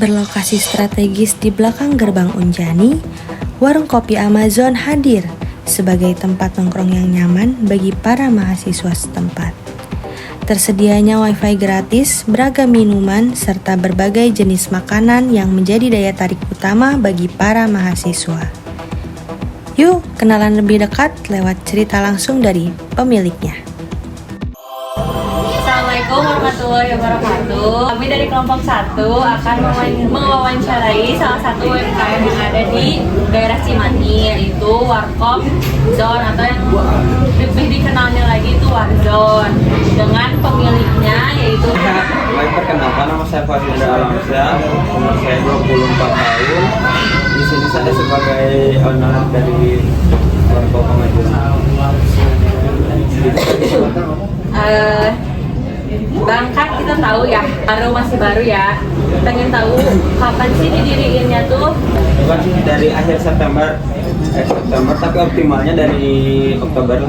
Berlokasi strategis di belakang gerbang Unjani, warung kopi Amazon hadir sebagai tempat nongkrong yang nyaman bagi para mahasiswa setempat. Tersedianya wifi gratis, beragam minuman, serta berbagai jenis makanan yang menjadi daya tarik utama bagi para mahasiswa. Yuk, kenalan lebih dekat lewat cerita langsung dari pemiliknya. Assalamualaikum warahmatullahi wabarakatuh. Kami dari kelompok 1 akan mewawancarai salah satu UMKM yang ada di daerah Cimahi, yaitu Warkop Zone atau yang lebih dikenalnya lagi itu Warzone, dengan pemiliknya yaitu Baik, perkenalkan, nama saya Fadil Alamsyah, umur saya 24 tahun. Di sini saya sebagai owner dari Warkop Amazon. Bang, kan kita tahu ya, masih baru ya. Pengen tahu kapan sih didiriinnya tuh? Bukan sih dari akhir September, tapi optimalnya dari Oktober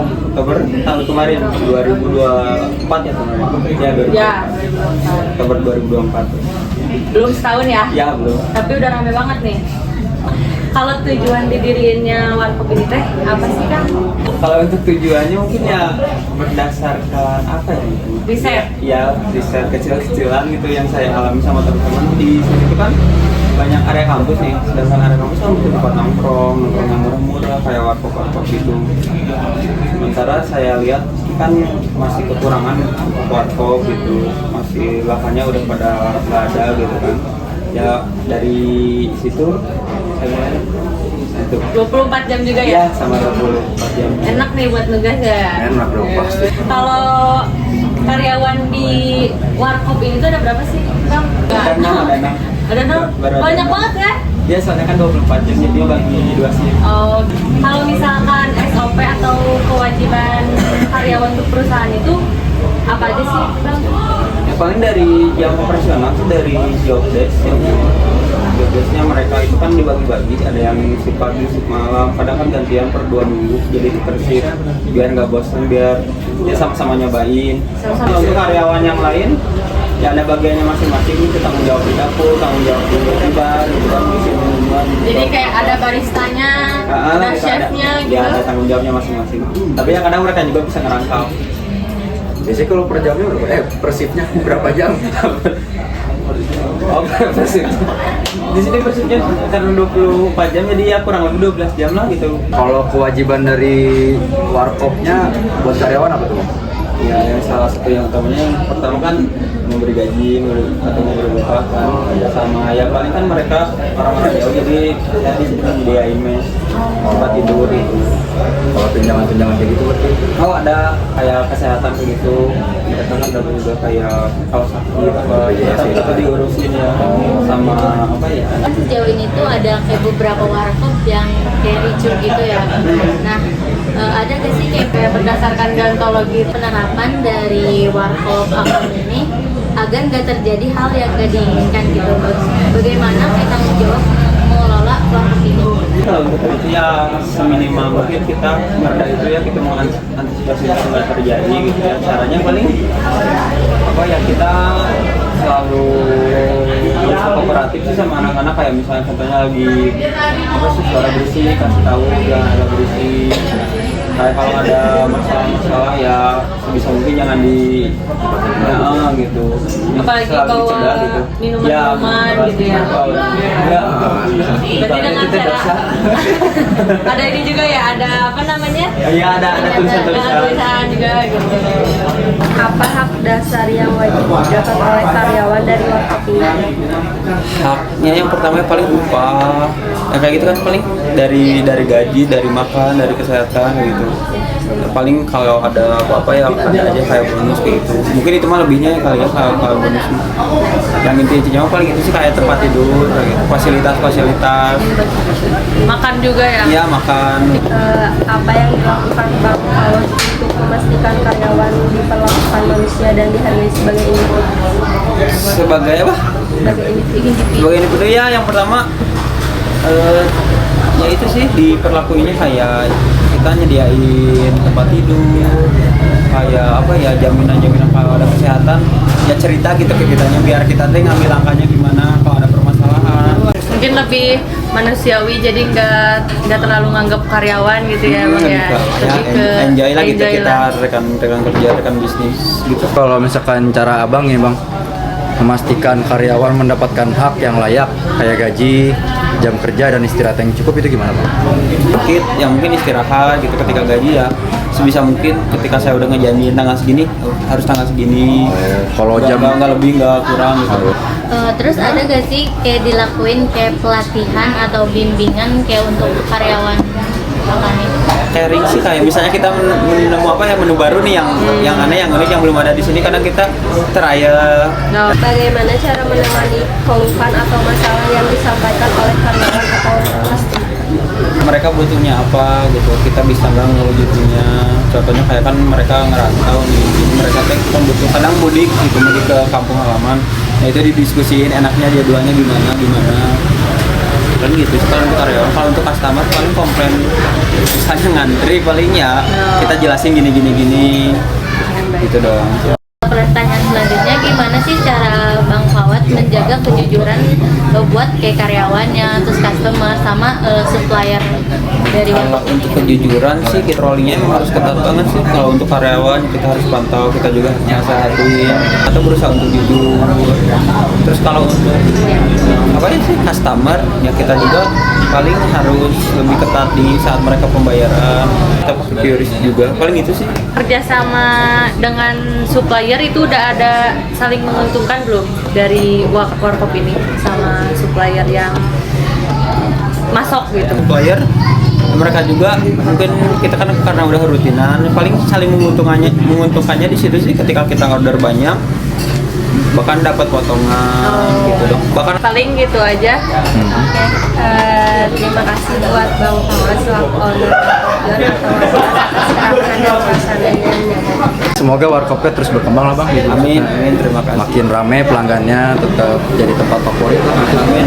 tahun kemarin 2024 ya teman-teman. Oktober 2024. Belum setahun ya? Ya belum. Tapi udah rame banget nih. Kalau tujuan didiriinnya Warkop ini teh apa sih, Kang? Kalau untuk tujuannya mungkin ya berdasarkan apa ya? Riset. Ya, riset kecil-kecilan gitu yang saya alami sama teman-teman di sini itu kan banyak area kampus nih, sedangkan area kampus kan butuh tempat nongkrong yang murah-murah kayak warkop gitu. Sementara saya lihat kan masih kekurangan warkop gitu, masih lahannya udah pada nggak ada gitu kan. Ya dari situ saya itu 24 jam juga ya ya? sama 24 jam. Enak nih buat nugas ya? Enak dong pasti. Kalau karyawan di Warkop ini tuh ada berapa sih, Bang? Ada 6. Ada 6? Banyak banget ya? Ya soalnya kan 24 jam jadi bagi 2 shift. Oh, kalau misalkan SOP atau kewajiban karyawan untuk perusahaan itu apa aja sih, Bang? Ya, paling dari jam operasional tuh dari job desk ya. Job desknya mereka itu kan dibagi-bagi, ada yang shift pagi, shift malam, kadang kan gantian per 2 minggu, jadi per shift biar nggak bosan, biar ya sama-sama nyobain. Nah, untuk karyawan yang lain ya ada bagiannya masing-masing, itu tanggung jawab di dapur, tanggung jawab di bar, gitu kan, ngisi minuman. Jadi kayak ada baristanya, ada chefnya gitu. Ya ada tanggung jawabnya masing-masing. Tapi ya kadang mereka juga bisa ngerangkau. Biasanya kalau per jamnya berapa? Per shiftnya berapa jam? Oh, per shift. Di sini per shiftnya karena 24 jam jadi ya kurang lebih 12 jam lah gitu. Kalau kewajiban dari warkopnya buat karyawan apa tuh? Ya, yang salah satu yang utamanya yang pertama kan memberi gaji atau memberi upah kan, sama ya paling kan mereka orang-orang jauh jadi ya di sini menyediain mes, tempat tidur gitu. Kalau tunjangan-tunjangan kayak gitu berarti? Oh ada kayak kesehatan kayak gitu, mereka kan dapat juga kayak kalau sakit apa ya tetap diurusin ya, sama apa ya. Kan sejauh ini tuh ada kayak beberapa warkop yang kayak ricuh gitu ya. Nah, ada gak sih kayak berdasarkan deontologi penerapan dari warkop akun ini agar gak terjadi hal yang gak diinginkan gitu? Bagaimana kayak tanggung jawab mengelola warkop ini? Kalau untuk itu ya seminimal mungkin kita pada itu ya kita mau antisipasi itu nggak terjadi gitu ya. Caranya paling apa ya, kita selalu kooperatif sih sama anak-anak, kayak misalnya contohnya lagi apa sih suara berisik kasih tahu jangan ada berisik. Kayak kalau ada masalah ya sebisa mungkin jangan di gitu. Apalagi Selalu bawa dicegah gitu. minuman gitu ya. Berarti dengan cara ada ini juga ya, ada apa namanya? Iya ada tulisan-tulisan juga gitu. Apa hak dasar yang wajib didapat oleh karyawan dari Warkop ini? Haknya yang pertama paling upah, yang kayak gitu kan paling dari gaji, dari makan, dari kesehatan gitu. Paling kalau ada apa-apa ya ada aja kayak bonus kayak gitu. Mungkin itu mah lebihnya kali ya kalau bonus. Yang intinya paling itu sih kayak tempat tidur, kayak gitu. Fasilitas. Makan juga ya? Iya makan. Apa yang dilakukan Bang kalau untuk memastikan karyawan diperlakukan manusia dan dihargai sebagai individu? Sebagai apa? Sebagai individu ya yang pertama ya itu sih diperlakuinnya kayak kita nyediain tempat tidur, kayak apa ya, jaminan kalau ada kesehatan ya cerita gitu ke kitanya biar kita teh ngambil langkahnya gimana kalau ada permasalahan mungkin lebih manusiawi, jadi nggak terlalu nganggap karyawan gitu ya bang ya. Lebih ke enjoy lah gitu enjoy kita lah. rekan kerja, rekan bisnis gitu. Kalau misalkan cara abang ya bang, memastikan karyawan mendapatkan hak yang layak kayak gaji, jam kerja dan istirahat yang cukup itu gimana bang? Mungkin yang mungkin istirahat gitu ketika gaji ya sebisa mungkin ketika saya udah ngejanjiin tanggal segini harus tanggal segini. Kalau nggak lebih nggak kurang gitu. Terus ada gak sih kayak dilakuin kayak pelatihan atau bimbingan kayak untuk karyawan makan itu? Sharing sih kayak misalnya kita menemu menu baru nih yang aneh, yang unik, yang belum ada di sini, kadang kita trial. Bagaimana cara menangani keluhan atau masalah yang disampaikan oleh karyawan atau customer? Mereka butuhnya apa gitu, kita bisa nggak ngewujudinnya. Contohnya kayak kan mereka ngerantau nih, jadi mereka kan butuh kadang mudik gitu, mudik ke kampung halaman. Nah itu didiskusiin enaknya jadwalnya gimana kan gitu. Kalau untuk karyawan, kalau untuk customer paling komplain misalnya ngantri, paling ya kita jelasin gini gitu dong. Pertanyaan selanjutnya, gimana sih cara Bang Fawad menjaga kejujuran buat kayak karyawannya, terus customer sama supplier dari Kalau untuk kejujuran sih kita rollingnya emang harus ketat banget sih. Kalau untuk karyawan kita harus pantau, kita juga nasihatin atau berusaha untuk jujur. Terus kalau untuk sih customer ya kita juga paling harus lebih ketat di saat mereka pembayaran. Kita security juga paling itu sih. Kerjasama dengan supplier itu udah ada saling menguntungkan belum dari warkop ini sama supplier yang masuk gitu? Supplier mereka juga mungkin kita kan karena udah rutinan paling saling menguntungkannya di situ sih, ketika kita order banyak bahkan dapat potongan gitu dong. Bahkan Paling gitu aja. Terima kasih buat Bang Fawad selaku owner atas keramaian dan suasananya. semoga warkopnya terus berkembang lah bang. Amin, amin, terima kasih. Makin rame pelanggannya, tetap jadi tempat favorit. Amin, amin.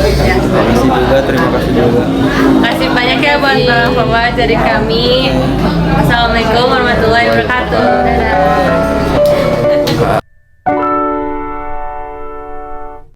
Terima kasih juga, terima kasih juga. Kasih banyak ya buat Bang Fawad dari kami. Assalamualaikum warahmatullahi wabarakatuh. Dadah.